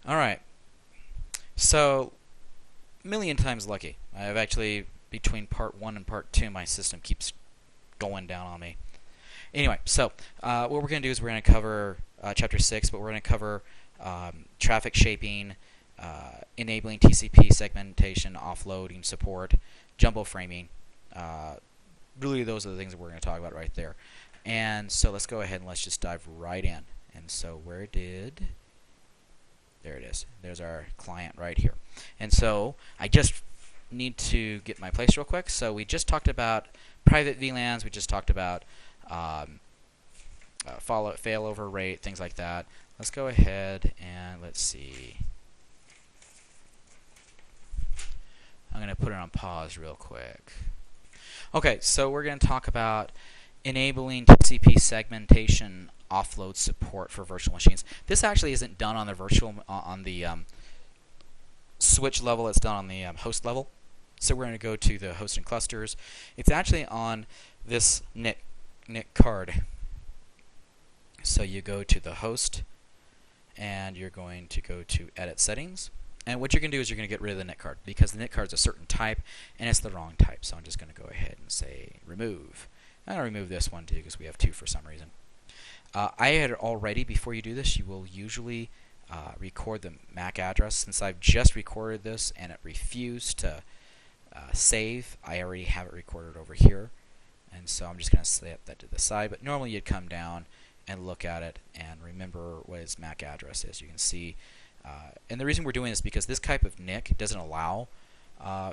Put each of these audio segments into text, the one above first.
Alright, so a million times lucky. I've actually, between part 1 and part 2, my system keeps going down on me. Anyway, so what we're going to do is we're going to cover chapter 6, but we're going to cover traffic shaping, enabling TCP segmentation, offloading support, jumbo framing. Really, those are the things that we're going to talk about right there. And so let's go ahead and let's just dive right in. And so there it is. There's our client right here. And so I just need to get my place real quick. So we just talked about private VLANs. We just talked about failover rate, things like that. Let's go ahead and let's see. I'm going to put it on pause real quick. Okay, so we're going to talk about enabling TCP segmentation offload support for virtual machines. This actually isn't done on the switch level. It's done on the host level. So we're going to go to the host and clusters. It's actually on this NIC card. So you go to the host, and you're going to go to Edit Settings. And what you're going to do is you're going to get rid of the NIC card, because the NIC card is a certain type, and it's the wrong type. So I'm just going to go ahead and say Remove. I'm going to remove this one too, because we have two for some reason. I had already, before you do this, you will usually record the MAC address. Since I've just recorded this and it refused to save, I already have it recorded over here. And so I'm just going to set that to the side. But normally you'd come down and look at it and remember what its MAC address is. You can see, and the reason we're doing this is because this type of NIC doesn't allow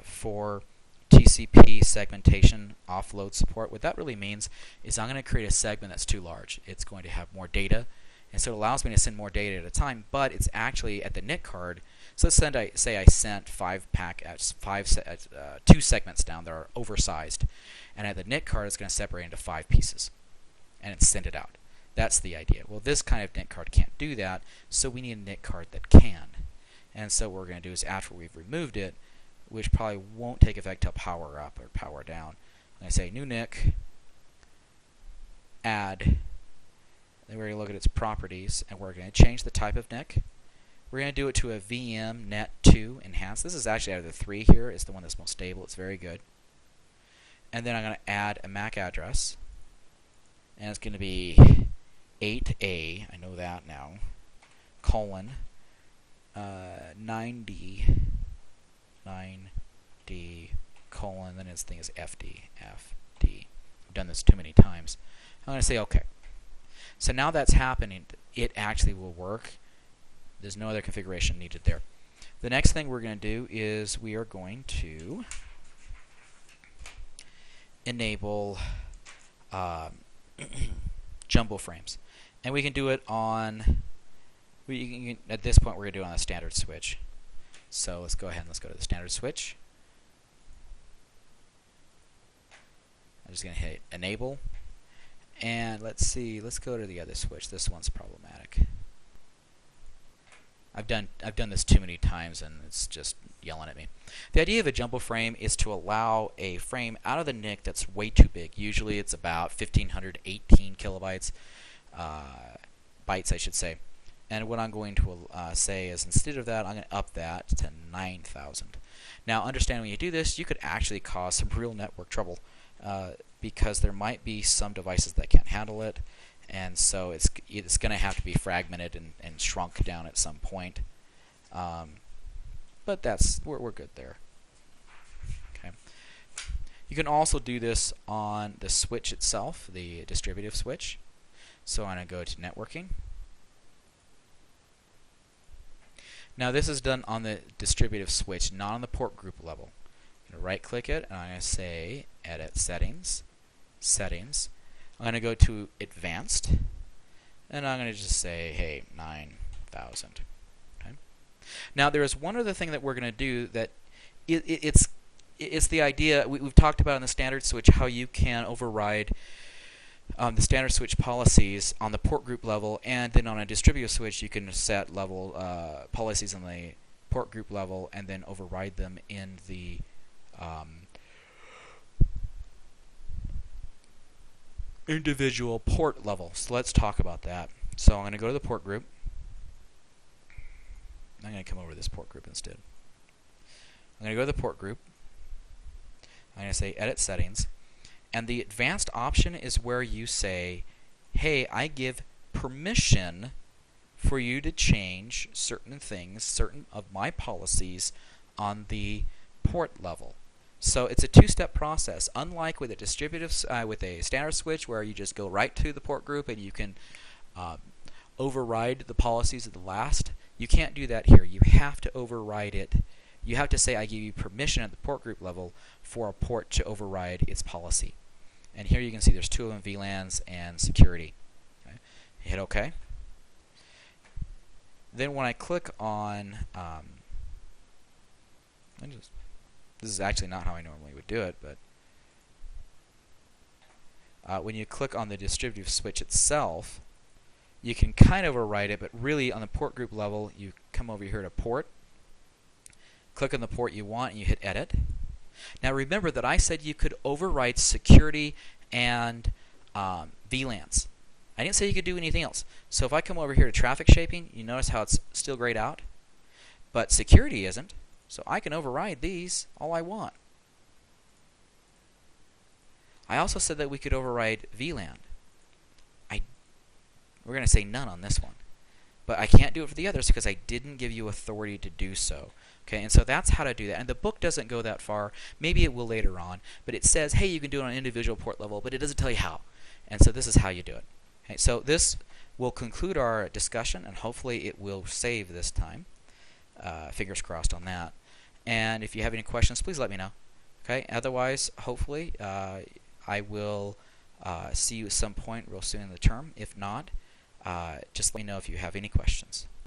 for TCP segmentation offload support. What that really means is I'm going to create a segment that's too large. It's going to have more data, and so it allows me to send more data at a time, but it's actually at the NIC card. So let's say I sent 2 segments down that are oversized, and at the NIC card it's going to separate into 5 pieces, and it's send it out. That's the idea. Well, this kind of NIC card can't do that, so we need a NIC card that can. And so what we're going to do is, after we've removed it, which probably won't take effect till power up or power down, I'm going to say new NIC, add, then we're going to look at its properties, and we're going to change the type of NIC. We're going to do it to a VM Net 2 enhanced. This is actually out of the 3 here. It's the one that's most stable. It's very good. And then I'm going to add a MAC address, and it's going to be 8A, I know that now, colon 9D colon, then its thing is FD. I've done this too many times. I'm going to say OK. So now that's happening, it actually will work. There's no other configuration needed there. The next thing we're going to do is we are going to enable jumbo frames. And we can do it on, at this point we're going to do it on a standard switch. So let's go ahead and let's go to the standard switch. I'm just going to hit enable. And let's see, let's go to the other switch. This one's problematic. I've done this too many times and it's just yelling at me. The idea of a jumbo frame is to allow a frame out of the NIC that's way too big. Usually it's about 1518 kilobytes, bytes I should say. And what I'm going to say is, instead of that, I'm going to up that to 9,000. Now, understand when you do this, you could actually cause some real network trouble because there might be some devices that can't handle it, and so it's going to have to be fragmented and shrunk down at some point. But we're good there. Okay. You can also do this on the switch itself, the distributive switch. So I'm going to go to networking. Now this is done on the distributive switch, not on the port group level. I'm going to right click it and I'm going to say Edit Settings, Settings. I'm going to go to Advanced and I'm going to just say, hey, 9,000. Okay. Now there is one other thing that we're going to do that it's the idea we've talked about in the standard switch, how you can override the standard switch policies on the port group level, and then on a distributive switch you can set level policies on the port group level and then override them in the individual port level. So let's talk about that. So I'm going to go to the port group. I'm going to come over to this port group instead. I'm going to go to the port group. I'm going to say Edit Settings. And the advanced option is where you say, hey, I give permission for you to change certain things, certain of my policies on the port level. So it's a two-step process. Unlike with a standard switch where you just go right to the port group and you can override the policies of the last, you can't do that here. You have to override it. You have to say, I give you permission at the port group level for a port to override its policy. And here you can see there's two of them, VLANs and security. Okay. Hit OK. Then when I click on, this is actually not how I normally would do it, but when you click on the distributive switch itself, you can kind of override it, but really on the port group level, you come over here to port, click on the port you want, and you hit edit. Now remember that I said you could override security and VLANs. I didn't say you could do anything else. So if I come over here to traffic shaping, you notice how it's still grayed out, but security isn't. So I can override these all I want. I also said that we could override VLAN. We're going to say none on this one. But I can't do it for the others because I didn't give you authority to do so. Okay, and so that's how to do that. And the book doesn't go that far. Maybe it will later on. But it says, hey, you can do it on an individual port level, but it doesn't tell you how. And so this is how you do it. Okay, so this will conclude our discussion, and hopefully it will save this time. Fingers crossed on that. And if you have any questions, please let me know. Okay, otherwise, hopefully, I will see you at some point real soon in the term. If not, just let me know if you have any questions.